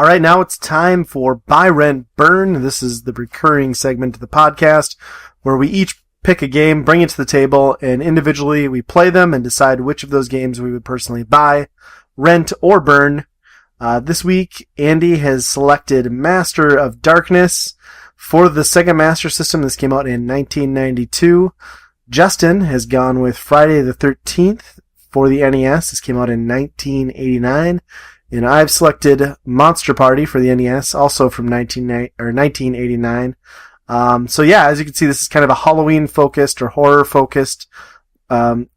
All right, now it's time for Buy, Rent, Burn. This is the recurring segment of the podcast where we each pick a game, bring it to the table, and individually we play them and decide which of those games we would personally buy, rent, or burn. This week, Andy has selected Master of Darkness for the Sega Master System. This came out in 1992. Justin has gone with Friday the 13th for the NES. This came out in 1989. And I've selected Monster Party for the NES, also from 1989. So yeah, as you can see, this is kind of a Halloween-focused or horror-focused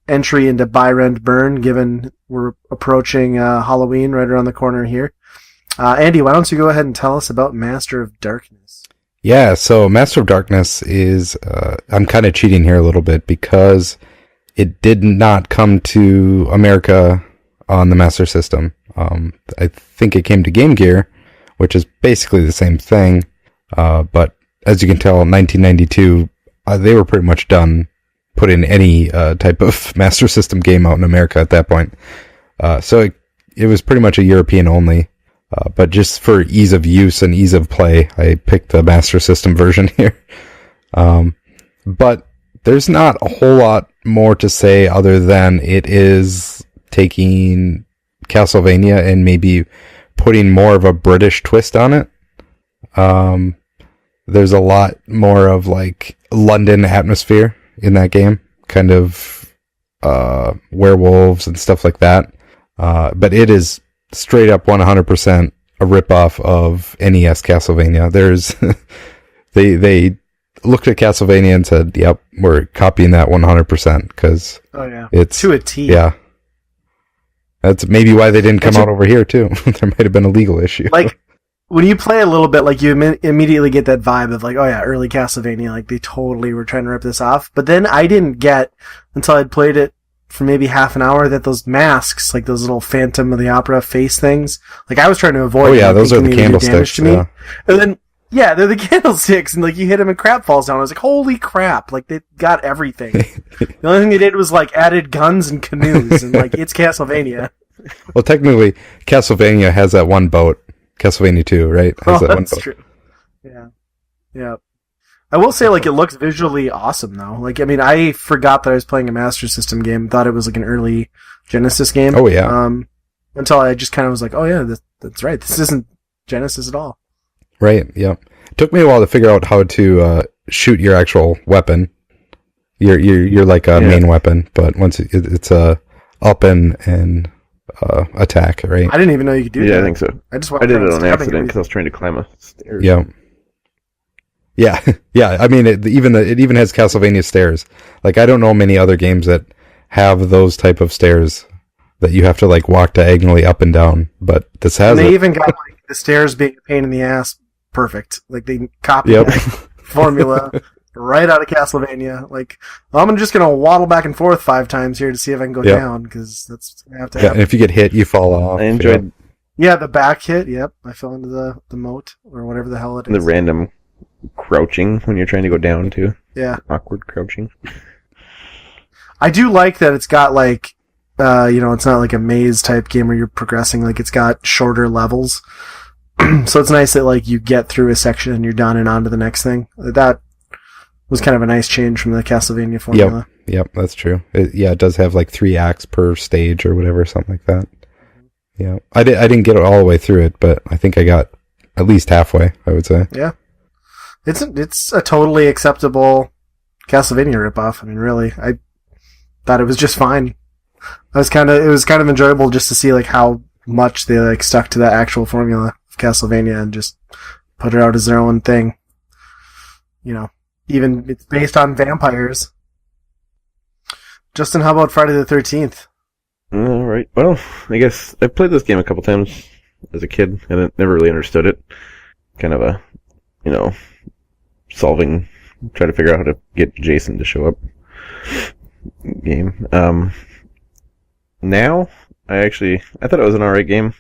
entry into Buy, Rent, Burn, given we're approaching Halloween right around the corner here. Andy, why don't you go ahead and tell us about Master of Darkness? Yeah, so Master of Darkness is, I'm kind of cheating here a little bit because it did not come to America on the Master System. I think it came to Game Gear, which is basically the same thing, but as you can tell, in 1992, they were pretty much done putting any type of Master System game out in America at that point. So it was pretty much a European only, but just for ease of use and ease of play, I picked the Master System version here. But there's not a whole lot more to say other than it is taking Castlevania and maybe putting more of a British twist on it. There's a lot more of like London atmosphere in that game, kind of werewolves and stuff like that. But it is straight up 100% a ripoff of NES Castlevania. There's they looked at Castlevania and said, "Yep, we're copying that 100% because it's to a T." Yeah. That's maybe why they didn't come out over here, too. There might have been a legal issue. Like, when you play a little bit, like, you immediately get that vibe of, like, oh yeah, early Castlevania, like, they totally were trying to rip this off. But then I didn't get, until I'd played it for maybe half an hour, that those masks, like those little Phantom of the Opera face things, like, I was trying to avoid. Oh yeah, those are the candlesticks, yeah. And then, yeah, they're the candlesticks, and, like, you hit them and crap falls down. I was like, holy crap, like, they got everything. The only thing they did was, like, added guns and canoes, and, like, it's Castlevania. Well, technically, Castlevania has that one boat. Castlevania 2, right? Has that that's one boat. True. Yeah. Yeah. I will say, like, it looks visually awesome, though. Like, I mean, I forgot that I was playing a Master System game, thought it was, like, an early Genesis game. Oh, yeah. Until I just kind of was like, oh, yeah, that's right. This isn't Genesis at all. Right, yeah. It took me a while to figure out how to shoot your actual weapon. You're like a main weapon, but once it's a up and attack, right? I didn't even know you could do that. Yeah, I think so. I did it on accident because I was trying to climb a stairs. Yeah. Yeah, yeah. I mean, it even has Castlevania stairs. Like, I don't know many other games that have those type of stairs that you have to, like, walk diagonally up and down, but this has and they even got, like, the stairs being a pain in the ass perfect. Like, they copied that formula right out of Castlevania. Like, well, I'm just going to waddle back and forth 5 times here to see if I can go down, because that's going to have to happen. And if you get hit, you fall off. I enjoyed... Yeah, the back hit, yep. I fell into the moat, or whatever the hell it is. The random crouching when you're trying to go down, too. Yeah. Awkward crouching. I do like that it's got, like, it's not like a maze-type game where you're progressing. Like, it's got shorter levels. So it's nice that, like, you get through a section and you're done and on to the next thing. That was kind of a nice change from the Castlevania formula. Yep, that's true. It does have like 3 acts per stage or whatever, something like that. Yeah, I didn't get it all the way through it, but I think I got at least halfway, I would say. Yeah, it's a totally acceptable Castlevania ripoff. I mean, really, I thought it was just fine. It was kind of enjoyable just to see, like, how much they, like, stuck to that actual formula of Castlevania and just put it out as their own thing. You know, even it's based on vampires. Justin, how about Friday the 13th? All right. Well, I guess I played this game a couple times as a kid and I never really understood it. Kind of a, trying to figure out how to get Jason to show up game. Now, I thought it was an alright game.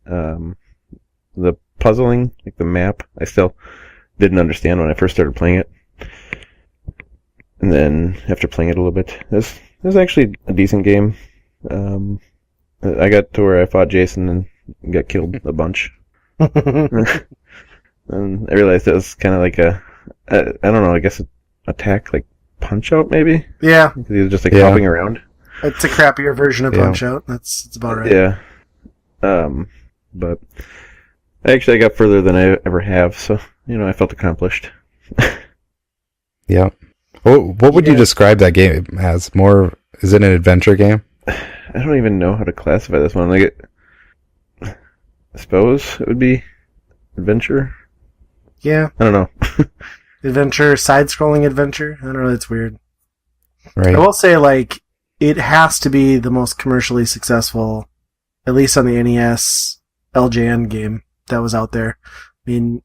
The puzzling, like the map, I still didn't understand when I first started playing it. And then, after playing it a little bit, it was actually a decent game. I got to where I fought Jason and got killed a bunch. And I realized it was kind of like I don't know, I guess attack, like Punch-Out maybe? Yeah. Because he was just like hopping around. It's a crappier version of Punch-Out. That's about right. Yeah. But I got further than I ever have, so, I felt accomplished. Yeah. What would you describe that game as? Is it an adventure game? I don't even know how to classify this one. I suppose it would be adventure? Yeah. I don't know. Adventure, side-scrolling adventure. I don't know, it's weird. Right. I will say, it has to be the most commercially successful, at least on the NES, LJN game that was out there. I mean,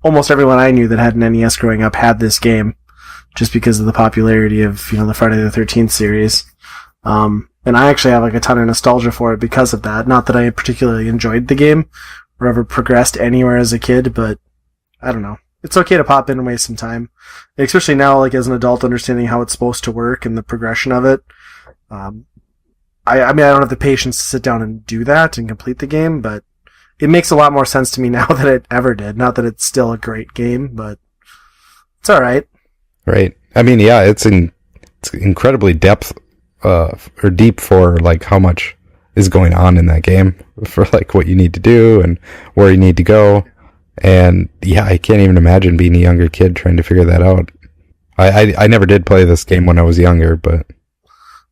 almost everyone I knew that had an NES growing up had this game, just because of the popularity of, the Friday the 13th series. And I actually have a ton of nostalgia for it because of that. Not that I particularly enjoyed the game or ever progressed anywhere as a kid, but I don't know. It's okay to pop in and waste some time. Especially now, as an adult, understanding how it's supposed to work and the progression of it. I don't have the patience to sit down and do that and complete the game, but it makes a lot more sense to me now than it ever did. Not that it's still a great game, but it's alright. Right. I mean, yeah, it's incredibly deep for how much is going on in that game, for what you need to do and where you need to go. And yeah, I can't even imagine being a younger kid trying to figure that out. I never did play this game when I was younger, but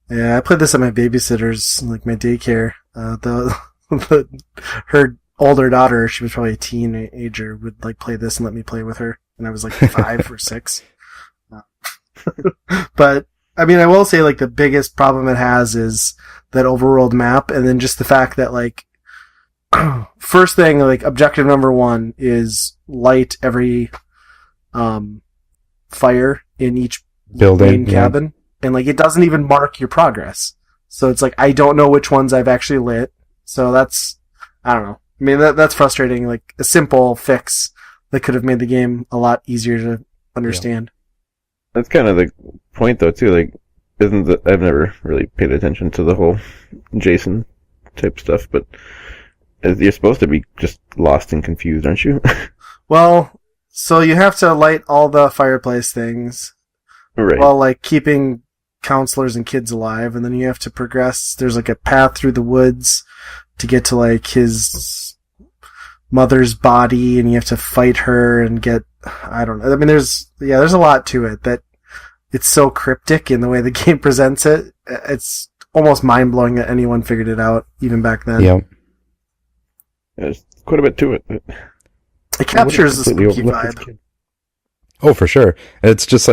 yeah, I played this at my babysitter's, my daycare. Her older daughter, she was probably a teenager, would play this and let me play with her, and I was 5 or 6. But I mean, I will say the biggest problem it has is that overworld map, and then just the fact that first thing, objective number 1 is light every fire in each building main cabin, and it doesn't even mark your progress. So it's I don't know which ones I've actually lit. So that's, I don't know. I mean, that's frustrating. A simple fix that could have made the game a lot easier to understand. That's kind of the point, though, too. I've never really paid attention to the whole Jason type stuff, but you're supposed to be just lost and confused, aren't you? Well, so you have to light all the fireplace things, right, while keeping counselors and kids alive, and then you have to progress. There's a path through the woods to get to his mother's body, and you have to fight her and get, I don't know. I mean, there's a lot to it that it's so cryptic in the way the game presents it. It's almost mind-blowing that anyone figured it out, even back then. Yep. There's quite a bit to it. It captures the spooky vibe. Oh, for sure. It's just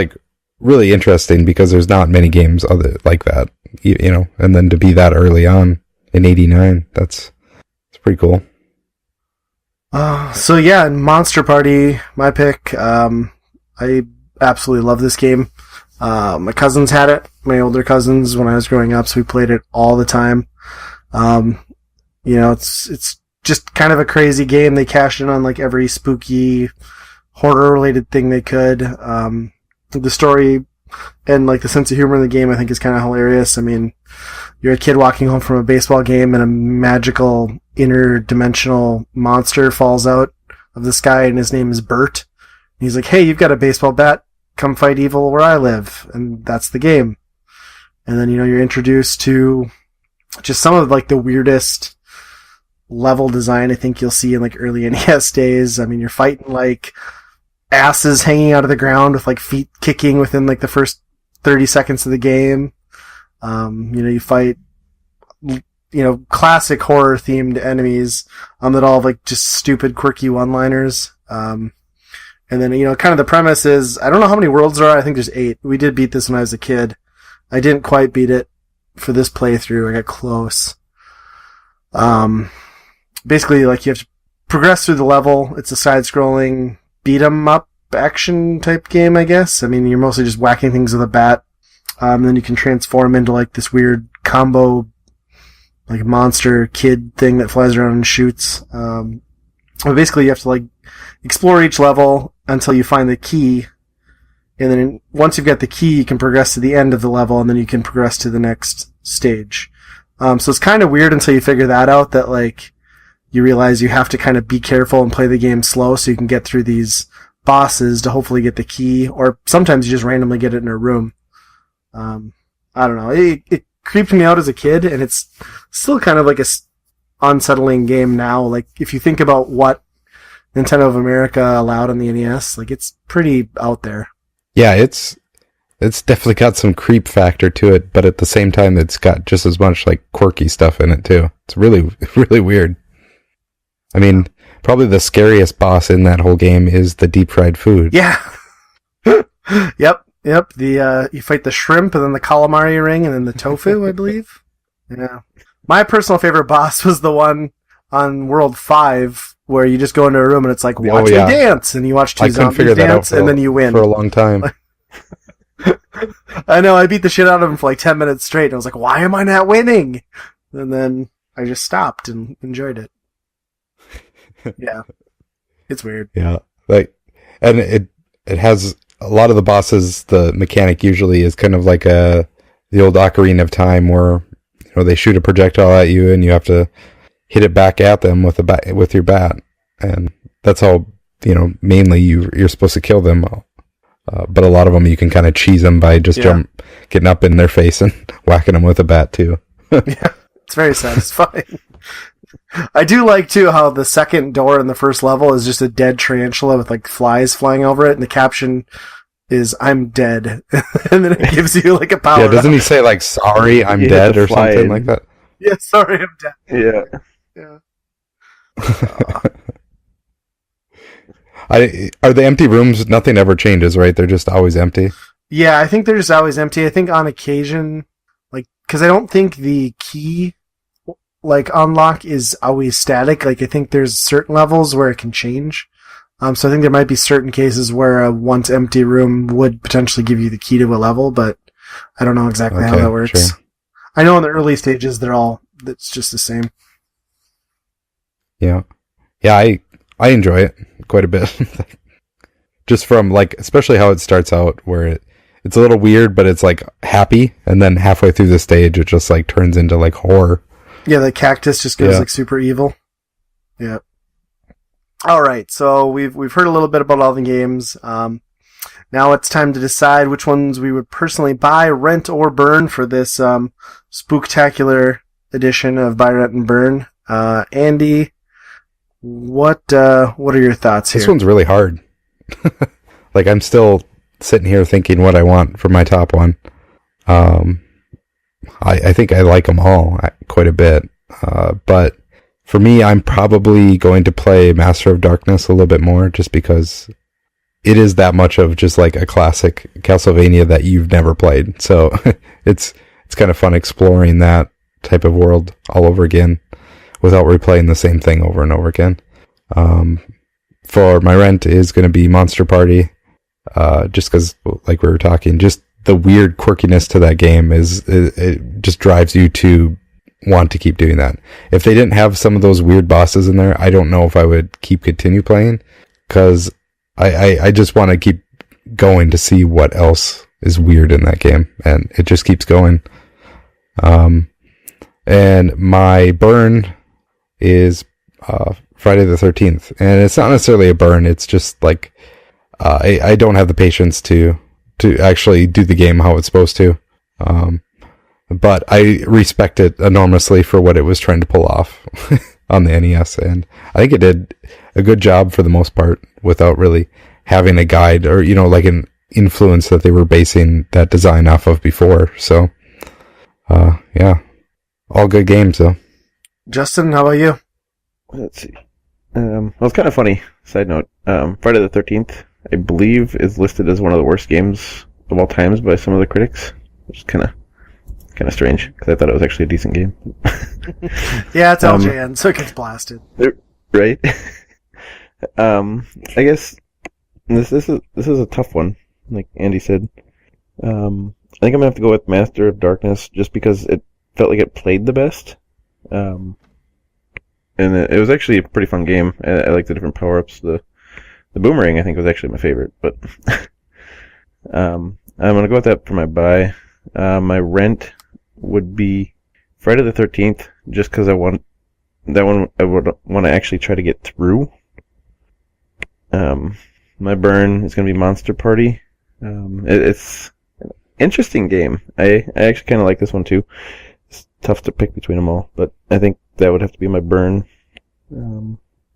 really interesting because there's not many games other like that, and then to be that early on in '89, it's pretty cool. So yeah, Monster Party, my pick. I absolutely love this game. My cousins had it, my older cousins, when I was growing up, so we played it all the time. It's just kind of a crazy game. They cashed in on every spooky horror related thing they could. The story and the sense of humor in the game, I think, is kind of hilarious. I mean, you're a kid walking home from a baseball game and a magical interdimensional monster falls out of the sky, and his name is Bert. And he's like, "Hey, you've got a baseball bat. Come fight evil where I live." And that's the game. And then, you're introduced to just some of the weirdest level design I think you'll see in early NES days. I mean, you're fighting asses hanging out of the ground with feet kicking within the first 30 seconds of the game. You fight classic horror themed enemies that all have just stupid quirky one-liners. And then kind of the premise is, I don't know how many worlds there are. I think there's 8. We did beat this when I was a kid. I didn't quite beat it for this playthrough. I got close. Basically, you have to progress through the level. It's a side-scrolling beat 'em up action type game, I guess. I mean, you're mostly just whacking things with a bat. Then you can transform into this weird combo, monster kid thing that flies around and shoots. But basically, you have to explore each level until you find the key. And then once you've got the key, you can progress to the end of the level, and then you can progress to the next stage. So it's kind of weird until you figure that out, that you realize you have to kind of be careful and play the game slow so you can get through these bosses to hopefully get the key, or sometimes you just randomly get it in a room. I don't know. It creeped me out as a kid, and it's still kind of like a unsettling game now. Like, if you think about what Nintendo of America allowed on the NES, like, it's pretty out there. Yeah, it's definitely got some creep factor to it, but at the same time, it's got just as much like quirky stuff in it too. It's really, really weird. I mean, probably the scariest boss in that whole game is the deep fried food. Yeah. Yep. The you fight the shrimp and then the calamari ring and then the tofu, I believe. Yeah. My personal favorite boss was the one on World 5 where you just go into a room and it's like, watch me dance, and you watch two zombies dance and then you win. For a long time. I know, I beat the shit out of him for like 10 minutes straight, and I was like, why am I not winning? And then I just stopped and enjoyed it. Yeah. It's weird. Yeah. And it has a lot of the bosses, the mechanic usually is kind of like the old Ocarina of Time where, they shoot a projectile at you and you have to hit it back at them with your bat. And that's how, mainly you're supposed to kill them. But a lot of them you can kind of cheese them by just getting up in their face and whacking them with a bat too. Yeah, it's very satisfying. I do like too how the second door in the first level is just a dead tarantula with like flies flying over it, and the caption is "I'm dead," and then it gives you like a power. Yeah, doesn't he say like "Sorry, I'm dead" or something like that? Yeah, sorry, I'm dead. Yeah. Are the empty rooms? Nothing ever changes, right? They're just always empty. Yeah, I think they're just always empty. I think on occasion, because I don't think the key unlock is always static. Like, I think there's certain levels where it can change. So I think there might be certain cases where a once empty room would potentially give you the key to a level, but I don't know exactly how that works. Sure. I know in the early stages it's just the same. Yeah. Yeah, I enjoy it quite a bit. Just from especially how it starts out where it's a little weird, but it's happy, and then halfway through the stage it just turns into horror. Yeah, the cactus just goes super evil. Yeah. All right, so we've heard a little bit about all the games. Now it's time to decide which ones we would personally buy, rent, or burn for this spooktacular edition of Buy, Rent, and Burn. Andy, what are your thoughts here? This one's really hard. I'm still sitting here thinking what I want for my top one. I think I like them all quite a bit. But for me, I'm probably going to play Master of Darkness a little bit more just because it is that much of just a classic Castlevania that you've never played. So it's kind of fun exploring that type of world all over again without replaying the same thing over and over again. For my rent is going to be Monster Party, just because, we were talking, just the weird quirkiness to that game it just drives you to want to keep doing that. If they didn't have some of those weird bosses in there, I don't know if I would continue playing, because I just want to keep going to see what else is weird in that game, and it just keeps going. And my burn is Friday the 13th, and it's not necessarily a burn. It's just I don't have the patience to actually do the game how it's supposed to. But I respect it enormously for what it was trying to pull off on the NES, and I think it did a good job for the most part without really having a guide or an influence that they were basing that design off of before. So yeah, all good games though. Justin, how about you? Let's see. Well, it's kind of funny. Side note: Friday the 13th, I believe, is listed as one of the worst games of all times by some of the critics, which is kind of strange because I thought it was actually a decent game. Yeah, it's LJN, so it gets blasted. Right. I guess this is a tough one, like Andy said. I think I'm gonna have to go with Master of Darkness just because it felt like it played the best. And it was actually a pretty fun game. I like the different power-ups. The boomerang, I think, was actually my favorite. But I'm going to go with that for my buy. My rent would be Friday the 13th, just because I want that one I would want to actually try to get through. My burn is going to be Monster Party. It's an interesting game. I actually kind of like this one too. It's tough to pick between them all, but I think that would have to be my burn.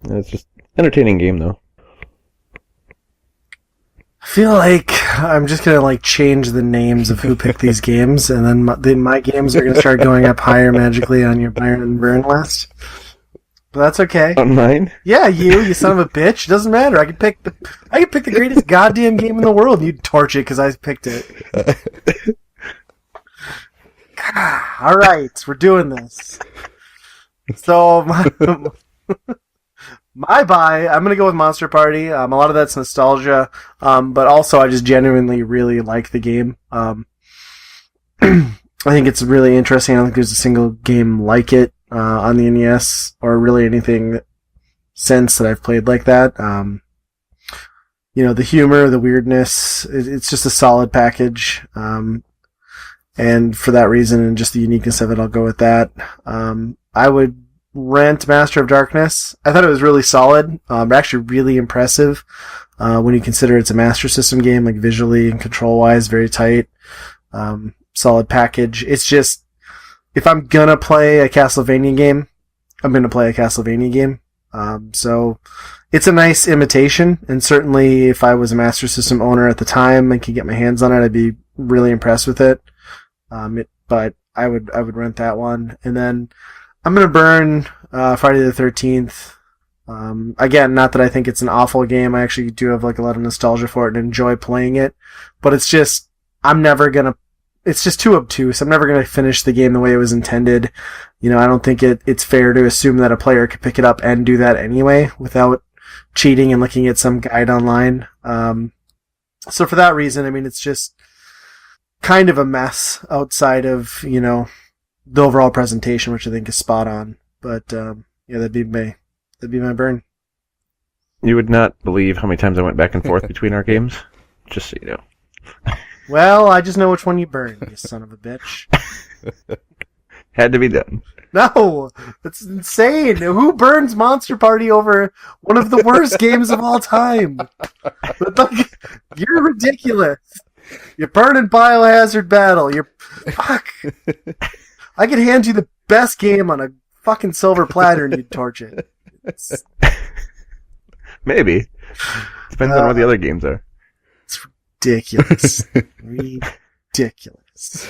It's just entertaining game though. I feel like I'm just gonna like change the names of who picked these games, and then my games are gonna start going up higher magically on your Byron and Burn list. But that's okay. On mine? Yeah, you son of a bitch. It doesn't matter. I can pick the greatest goddamn game in the world, and you'd torch it because I picked it. All right, we're doing this. So my buy, I'm going to go with Monster Party. A lot of that's nostalgia, but also I just genuinely really like the game. I think it's really interesting. I don't think there's a single game like it on the NES, or really anything since that I've played like that. The humor, the weirdness, it's just a solid package. And for that reason, and just the uniqueness of it, I'll go with that. I would rent Master of Darkness. I thought it was really solid, actually really impressive when you consider it's a Master System game, like visually and control-wise, very tight, solid package. It's just, if I'm gonna play a Castlevania game, I'm gonna play a Castlevania game. So it's a nice imitation, and certainly if I was a Master System owner at the time and could get my hands on it, I'd be really impressed with it. But I would rent that one, and then I'm gonna burn Friday the 13th. Again, not that I think it's an awful game. I actually do have like a lot of nostalgia for it and enjoy playing it. But it's just, it's just too obtuse. I'm never gonna finish the game the way it was intended. I don't think it's fair to assume that a player could pick it up and do that anyway without cheating and looking at some guide online. So for that reason, it's just kind of a mess outside of, the overall presentation, which I think is spot on. But that'd be my burn. You would not believe how many times I went back and forth between our games. Just so you know. Well, I just know which one you burned, you son of a bitch. Had to be done. No, that's insane. Who burns Monster Party over one of the worst games of all time? You're ridiculous. You're burning Biohazard Battle. Fuck. I could hand you the best game on a fucking silver platter and you'd torch it. Maybe. Depends on what the other games are. It's ridiculous. Ridiculous.